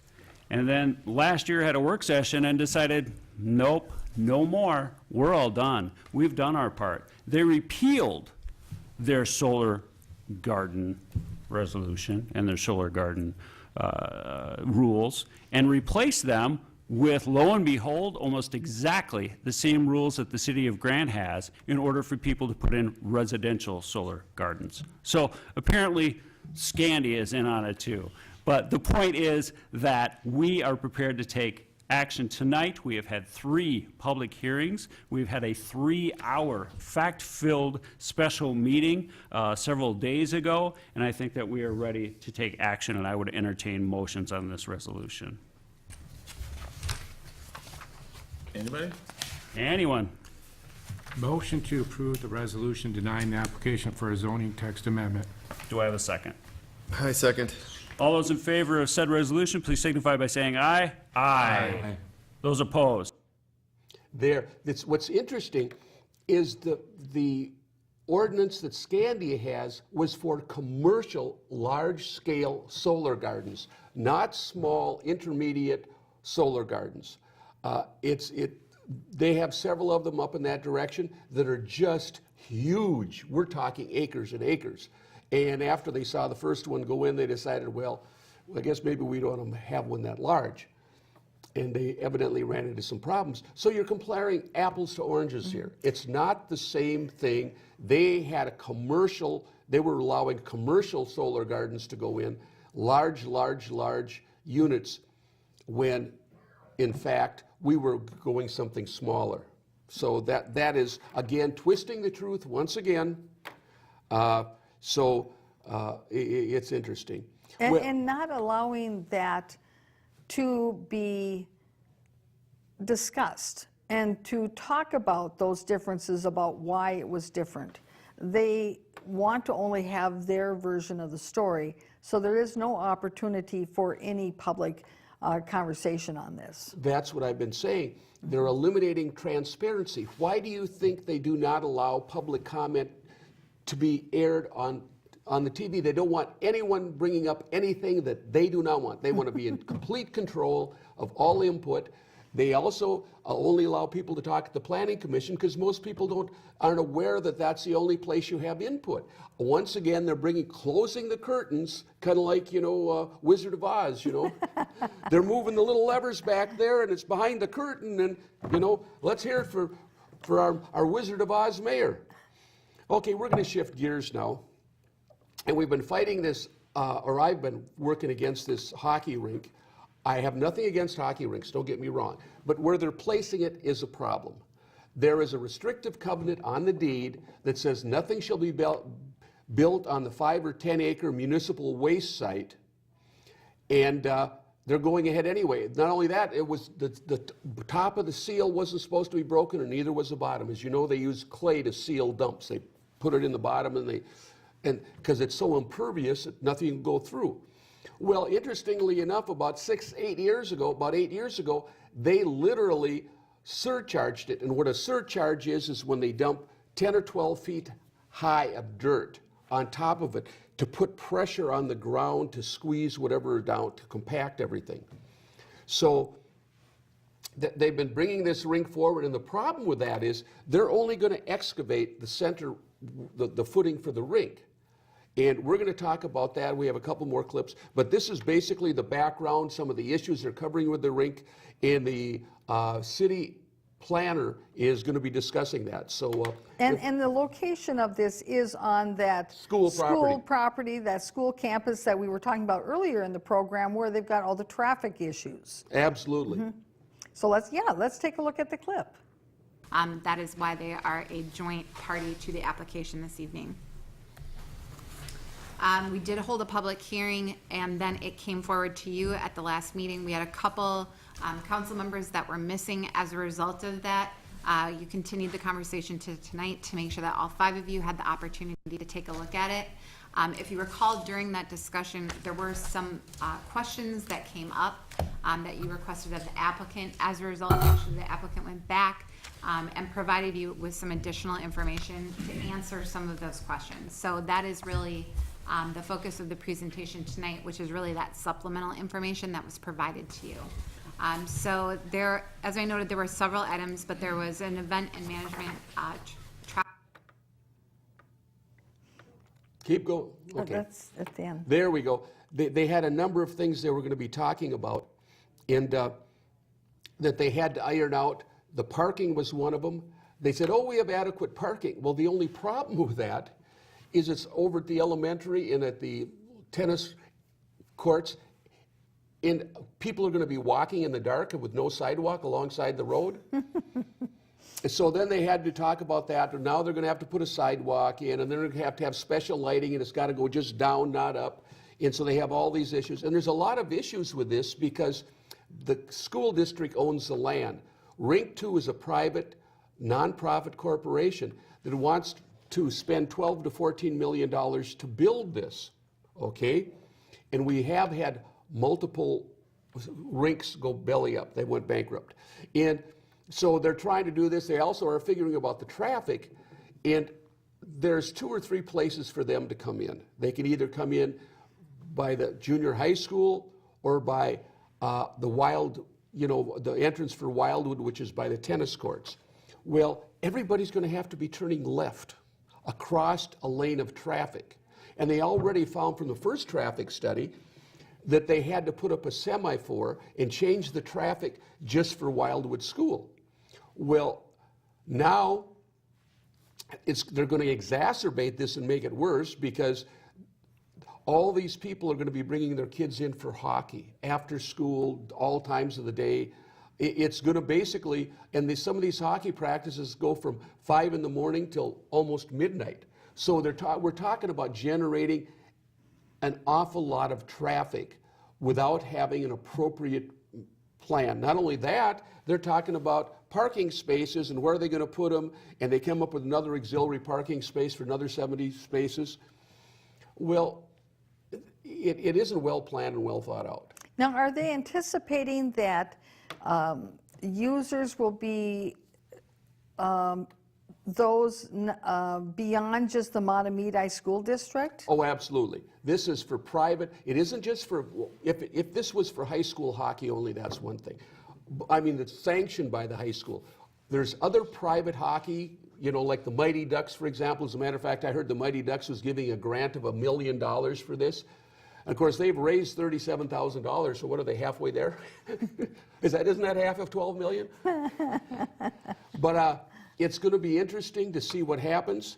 and then last year had a work session and decided, nope, no more. We're all done. We've done our part. They repealed their solar garden resolution and their solar garden rules and replaced them with, lo and behold, almost exactly the same rules that the city of Grant has in order for people to put in residential solar gardens. So apparently Scandia is in on it too. But the point is that we are prepared to take action tonight. We have had 3 public hearings. We've had a 3-hour fact-filled special meeting several days ago, and I think that we are ready to take action, and I would entertain motions on this resolution. Anybody? Anyone? Motion to approve the resolution denying the application for a zoning text amendment. Do I have a second? I second. All those in favor of said resolution, please signify by saying aye. Aye. Those opposed? What's interesting is the ordinance that Scandia has was for commercial, large-scale solar gardens, not small, intermediate solar gardens. They have several of them up in that direction that are just huge. We're talking acres and acres. And after they saw the first one go in, they decided, well, I guess maybe we don't have one that large. And they evidently ran into some problems. So you're comparing apples to oranges here. It's not the same thing. They had they were allowing commercial solar gardens to go in, large units, when in fact we were going something smaller. So that is, again, twisting the truth once again. It's interesting. And not allowing that to be discussed and to talk about those differences, about why it was different. They want to only have their version of the story, so there is no opportunity for any public conversation on this. That's what I've been saying. They're eliminating transparency. Why do you think they do not allow public comment to be aired on the TV? They don't want anyone bringing up anything that they do not want. They want to be in complete control of all input. They also only allow people to talk at the Planning Commission because most people aren't aware that that's the only place you have input. Once again, they're closing the curtains, kind of like, Wizard of Oz, They're moving the little levers back there and it's behind the curtain and, let's hear it for our Wizard of Oz mayor. Okay, we're going to shift gears now. And we've been fighting this, or I've been working against this hockey rink. I have nothing against hockey rinks, don't get me wrong, but where they're placing it is a problem. There is a restrictive covenant on the deed that says nothing shall be built on the 5 or 10 acre municipal waste site, and they're going ahead anyway. Not only that, it was the top of the seal wasn't supposed to be broken, and neither was the bottom. As you know, they use clay to seal dumps. They put it in the bottom, and because it's so impervious that nothing can go through. Well, interestingly enough, about 8 years ago, they literally surcharged it. And what a surcharge is when they dump 10 or 12 feet high of dirt on top of it to put pressure on the ground to squeeze whatever down, to compact everything. So they've been bringing this rink forward, and the problem with that is they're only going to excavate the center, the footing for the rink. And we're going to talk about that. We have a couple more clips. But this is basically the background, some of the issues they're covering with the rink. And the city planner is going to be discussing that. So, and the location of this is on that school property, that school campus that we were talking about earlier in the program, where they've got all the traffic issues. Absolutely. Mm-hmm. So let's take a look at the clip. That is why they are a joint party to the application this evening. We did hold a public hearing, and then it came forward to you at the last meeting. We had a couple council members that were missing as a result of that. You continued the conversation to tonight to make sure that all 5 of you had the opportunity to take a look at it. If you recall, during that discussion, there were some questions that came up that you requested of the applicant. As a result, actually, the applicant went back and provided you with some additional information to answer some of those questions. So that is really the focus of the presentation tonight, which is really that supplemental information that was provided to you. So there, as I noted, there were several items, but there was an event and management Keep going. Oh, Okay. that's at the end. There we go. They had a number of things they were going to be talking about, and that they had to iron out. The parking was one of them. They said, oh, we have adequate parking. Well, the only problem with that is it's over at the elementary and at the tennis courts, and people are going to be walking in the dark with no sidewalk alongside the road. So then they had to talk about that, and now they're going to have to put a sidewalk in, and they're going to have special lighting, and it's got to go just down, not up. And so they have all these issues. And there's a lot of issues with this because the school district owns the land. Rinc 2 is a private, nonprofit corporation that wants to spend $12 to $14 million to build this, okay? And we have had multiple rinks go belly up. They went bankrupt. And so they're trying to do this. They also are figuring about the traffic, and there's 2 or 3 places for them to come in. They can either come in by the junior high school or by the the entrance for Wildwood, which is by the tennis courts. Well, everybody's going to have to be turning left across a lane of traffic. And they already found from the first traffic study that they had to put up a semaphore and change the traffic just for Wildwood School. Well, now they're going to exacerbate this and make it worse because all these people are going to be bringing their kids in for hockey after school, all times of the day. It's going to basically, and some of these hockey practices go from 5 in the morning till almost midnight. So we're talking about generating an awful lot of traffic without having an appropriate plan. Not only that, they're talking about parking spaces and where are they going to put them, and they come up with another auxiliary parking space for another 70 spaces. Well, it isn't well planned and well thought out. Now, are they anticipating that users will be those beyond just the Mahtomedi School District? Oh, absolutely. This is for private. It isn't just for, if this was for high school hockey only, that's one thing. I mean, it's sanctioned by the high school. There's other private hockey, like the Mighty Ducks, for example. As a matter of fact, I heard the Mighty Ducks was giving a grant of $1 million for this. And of course, they've raised $37,000, so what are they, halfway there? Isn't that half of $12 million? But it's going to be interesting to see what happens.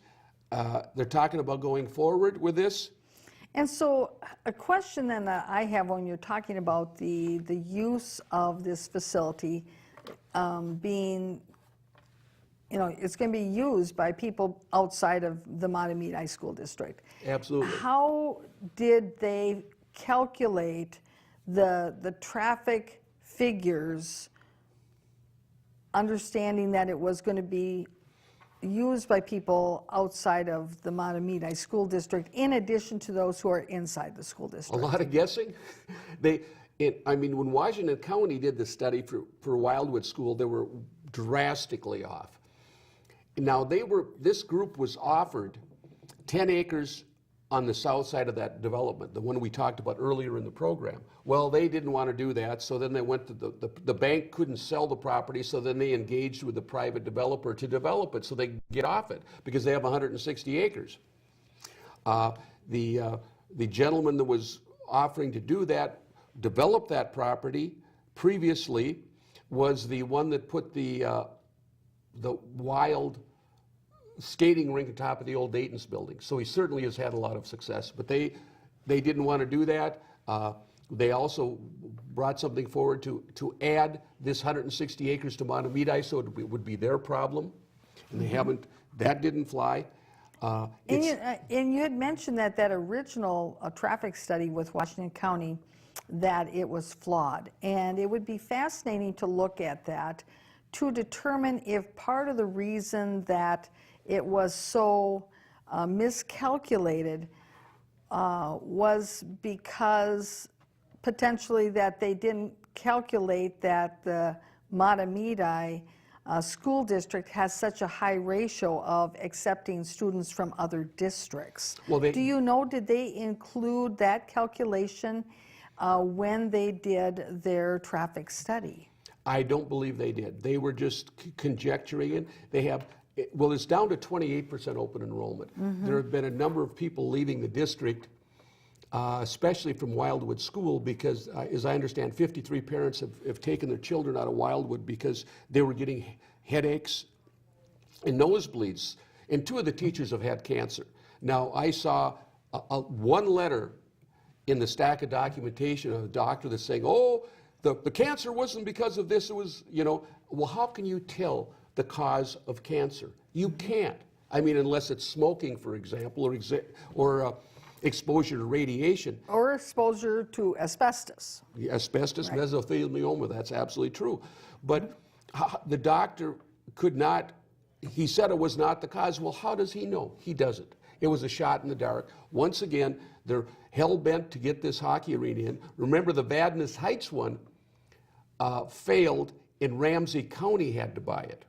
They're talking about going forward with this. And so a question then that I have when you're talking about the use of this facility being, it's going to be used by people outside of the Mahtomedi School District. Absolutely. How did they calculate the traffic figures, understanding that it was going to be used by people outside of the Mahtomedi School District, in addition to those who are inside the school district? A lot of guessing. When Washington County did the study for Wildwood School, they were drastically off. Now, this group was offered 10 acres on the south side of that development, the one we talked about earlier in the program. Well, they didn't want to do that, so then they went to the bank couldn't sell the property, so then they engaged with the private developer to develop it so they could get off it because they have 160 acres. The gentleman that was offering to do that, develop that property previously, was the one that put the wild skating rink on top of the old Dayton's building. So he certainly has had a lot of success, but they didn't want to do that. They also brought something forward to add this 160 acres to Mahtomedi, so it would be their problem, and they haven't. That didn't fly. And you had mentioned that original traffic study with Washington County, that it was flawed, and it would be fascinating to look at that to determine if part of the reason that it was so miscalculated was because potentially that they didn't calculate that the Mahtomedi school district has such a high ratio of accepting students from other districts. Well, Do you know, did they include that calculation when they did their traffic study? I don't believe they did. They were just conjecturing it. They have, well, it's down to 28% open enrollment. There have been a number of people leaving the district, especially from Wildwood School, because, as I understand, 53 parents have taken their children out of Wildwood because they were getting headaches and nosebleeds. And 2 of the teachers have had cancer. Now, I saw one letter in the stack of documentation of a doctor that's saying, oh, the cancer wasn't because of this, it was, you know, well, how can you tell the cause of cancer? You can't. I mean, unless it's smoking, for example, or exposure to radiation. Or exposure to asbestos. Asbestos, Right. mesothelioma, that's absolutely true. But the doctor could not, he said it was not the cause. Well, how does he know? He doesn't. It was a shot in the dark. Once again, they're hell-bent to get this hockey arena in. Remember, the Vadnais Heights one failed, and Ramsey County had to buy it.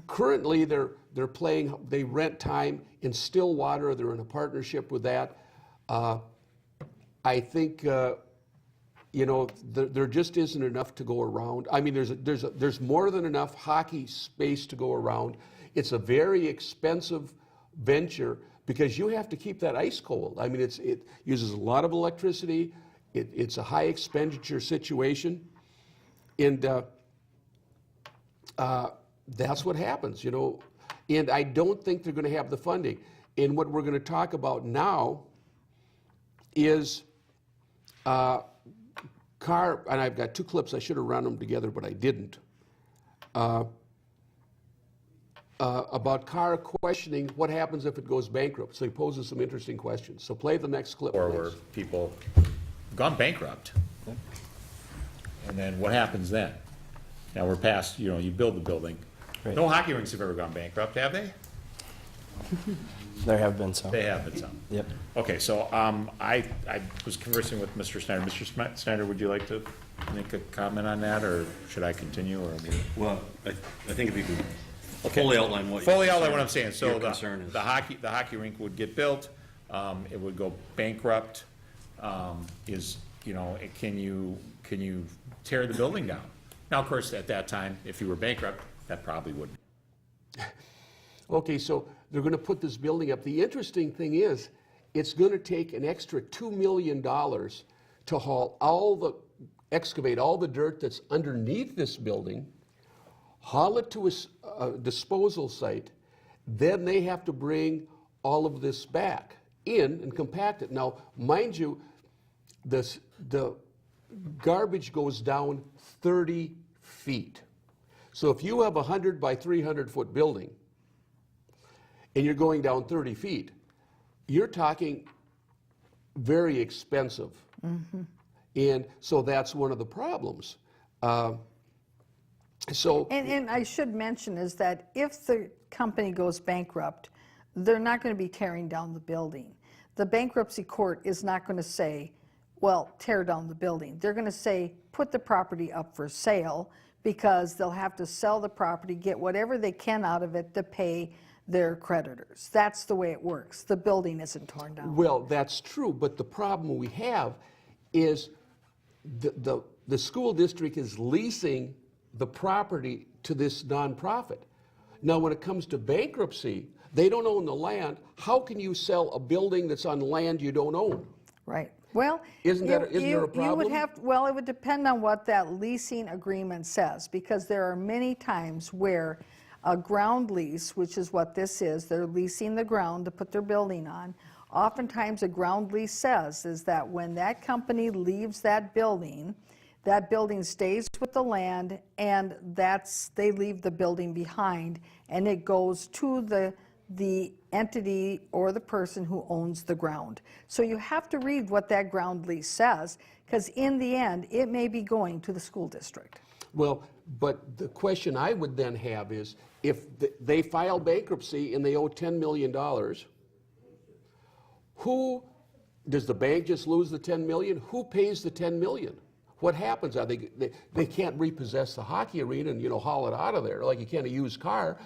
Currently, they're playing, they rent time in Stillwater. They're in a partnership with that. I think, you know, there just isn't enough to go around. I mean, there's more than enough hockey space to go around. It's a very expensive venture because you have to keep that ice cold. I mean, it uses a lot of electricity. It's a high expenditure situation. And that's what happens, you know. And I don't think they're going to have the funding. And what we're going to talk about now is Carr, and I've got 2 clips. I should have run them together, but I didn't. About Carr questioning what happens if it goes bankrupt. So he poses some interesting questions. So play the next clip, Or please. where people gone bankrupt. And then what happens then? Now we're past, you know, you build the building. Right. No hockey rinks have ever gone bankrupt, have they? There have been some. They have been some. Yep. Okay, so I was conversing with Mr. Snyder. Mr. Snyder, would you like to make a comment on that, or should I continue? Or Well, I think if you can fully outline what. fully outline what I'm saying. So Your concern is. the hockey rink would get built. It would go bankrupt. Is, you know, can you tear the building down? Now, of course, at that time, if you were bankrupt, that probably wouldn't. Okay, so they're going to put this building up. The interesting thing is, it's going to take an extra $2 million to haul excavate all the dirt that's underneath this building, haul it to a disposal site, then they have to bring all of this back in and compact it. Now, mind you, the garbage goes down 30 feet. So if you have a 100 by 300 foot building, and you're going down 30 feet, you're talking very expensive. And so that's one of the problems. And I should mention is that if the company goes bankrupt, they're not going to be tearing down the building. The bankruptcy court is not going to say, well, tear down the building. They're going to say, put the property up for sale, because they'll have to sell the property, get whatever they can out of it to pay their creditors. That's the way it works. The building isn't torn down. Well, that's true, but the problem we have is the school district is leasing the property to this nonprofit. Now, when it comes to bankruptcy, they don't own the land. How can you sell a building that's on land you don't own? Right. Well, Isn't there a problem? You would have, well, it would depend on what that leasing agreement says, because there are many times where a ground lease, which is what this is, they're leasing the ground to put their building on. Oftentimes, a ground lease says is that when that company leaves that building stays with the land, and they leave the building behind, and it goes to the entity or the person who owns the ground. So you have to read what that ground lease says, because in the end, it may be going to the school district. Well, but the question I would then have is, if they file bankruptcy and they owe $10 million, who, does the bank just lose the $10 million? Who pays the $10 million? what happens? Are they can't repossess the hockey arena and, haul it out of there like you can a used car.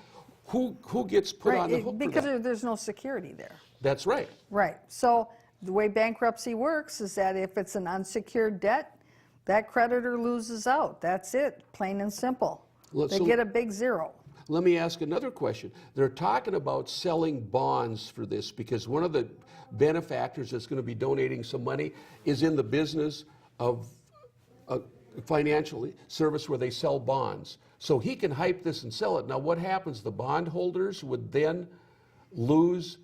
Who gets put on the hook for because that? there's no security there. That's right. Right. So the way bankruptcy works is that if it's an unsecured debt, that creditor loses out. That's it, plain and simple. Well, They so- get a big zero. Let me ask another question. They're talking about selling bonds for this because one of the benefactors that's going to be donating some money is in the business of a financial service where they sell bonds. So he can hype this and sell it. Now what happens? The bondholders would then lose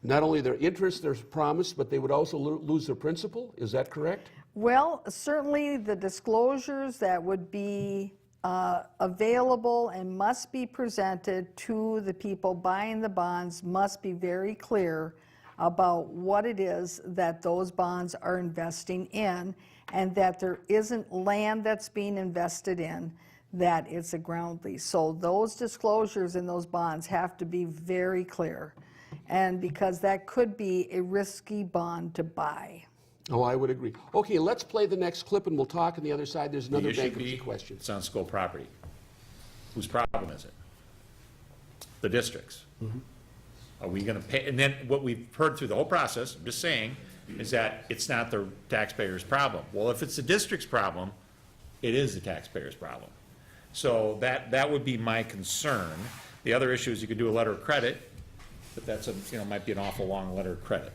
not only their interest, their promise, but they would also lose their principal. Is that correct? Well, certainly the disclosures that would be available and must be presented to the people buying the bonds must be very clear about what it is that those bonds are investing in, and that there isn't land that's being invested in, that it's a ground lease. So those disclosures in those bonds have to be very clear, and because that could be a risky bond to buy. Oh, I would agree. Okay, let's play the next clip and we'll talk on the other side. There's another The issue bankruptcy be, question. it's on school property. Whose problem is it? The district's. Are we gonna pay, and then what we've heard through the whole process, I'm just saying, is that it's not the taxpayer's problem. Well, if it's the district's problem, it is the taxpayer's problem. So that would be my concern. The other issue is you could do a letter of credit, but that's might be an awful long letter of credit.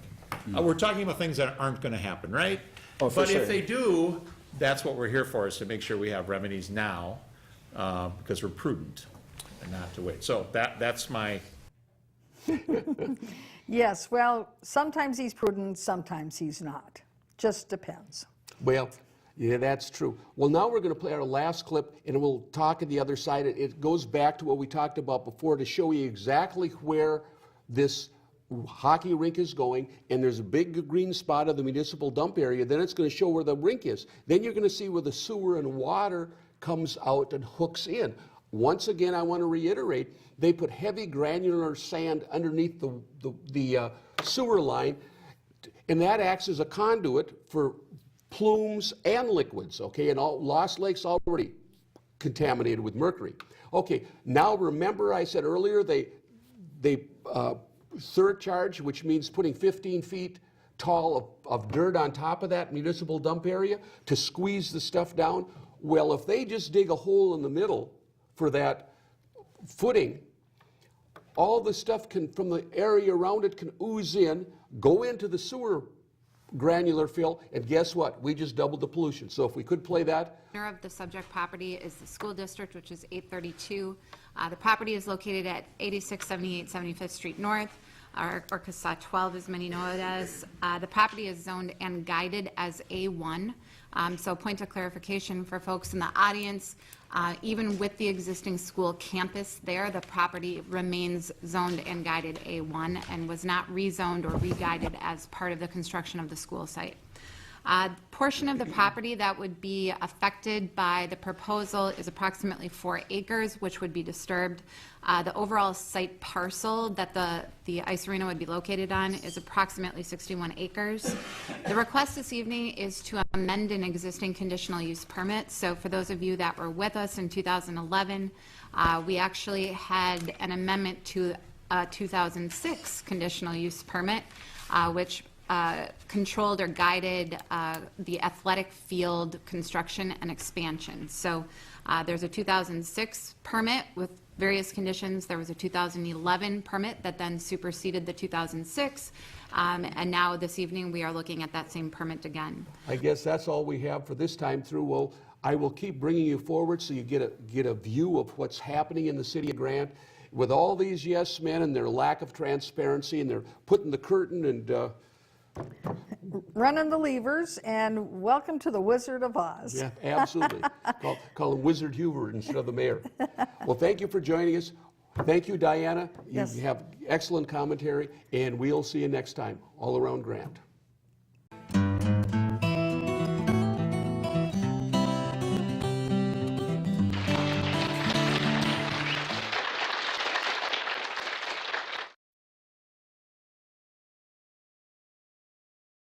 We're talking about things that aren't gonna happen, right? Oh, for But sure. if they do, that's what we're here for, is to make sure we have remedies now, because we're prudent and not to wait. So that's my, Yes, well, sometimes he's prudent, sometimes he's not. Just depends. Well, yeah, that's true. Well, now we're going to play our last clip, and we'll talk at the other side. It goes back to what we talked about before to show you exactly where this hockey rink is going, and there's a big green spot of the municipal dump area. Then it's going to show where the rink is. Then you're going to see where the sewer and water comes out and hooks in. Once again, I want to reiterate, they put heavy granular sand underneath the sewer line, and that acts as a conduit for plumes and liquids, okay? And Lost Lake's already contaminated with mercury. Okay, now remember I said earlier they surcharge, which means putting 15 feet tall of dirt on top of that municipal dump area to squeeze the stuff down. Well, if they just dig a hole in the middle for that footing, all the stuff from the area around it can ooze in, go into the sewer granular fill, and guess what? We just doubled the pollution. So if we could play that. Owner of the subject property is the school district, which is 832. The property is located at 8678 75th Street North, or CASA 12, as many know it as. The property is zoned and guided as A1. So point of clarification for folks in the audience, even with the existing school campus there, the property remains zoned and guided A1 and was not rezoned or re-guided as part of the construction of the school site. Portion of the property that would be affected by the proposal is approximately 4 acres, which would be disturbed. The overall site parcel that the ice arena would be located on is approximately 61 acres. The request this evening is to amend an existing conditional use permit. So for those of you that were with us in 2011, we actually had an amendment to a 2006 conditional use permit, which controlled or guided the athletic field construction and expansion. So there's a 2006 permit with various conditions. There was a 2011 permit that then superseded the 2006. And now this evening we are looking at that same permit again. I guess that's all we have for this time through. Well, I will keep bringing you forward so you get a view of what's happening in the city of Grant. With all these yes men and their lack of transparency, and they're putting the curtain and Running the levers, and welcome to the Wizard of Oz. yeah, absolutely. Call him Wizard Hubert instead of the mayor. Well, thank you for joining us. Thank you, Diana. Yes. You have excellent commentary, and we'll see you next time, all around Grant.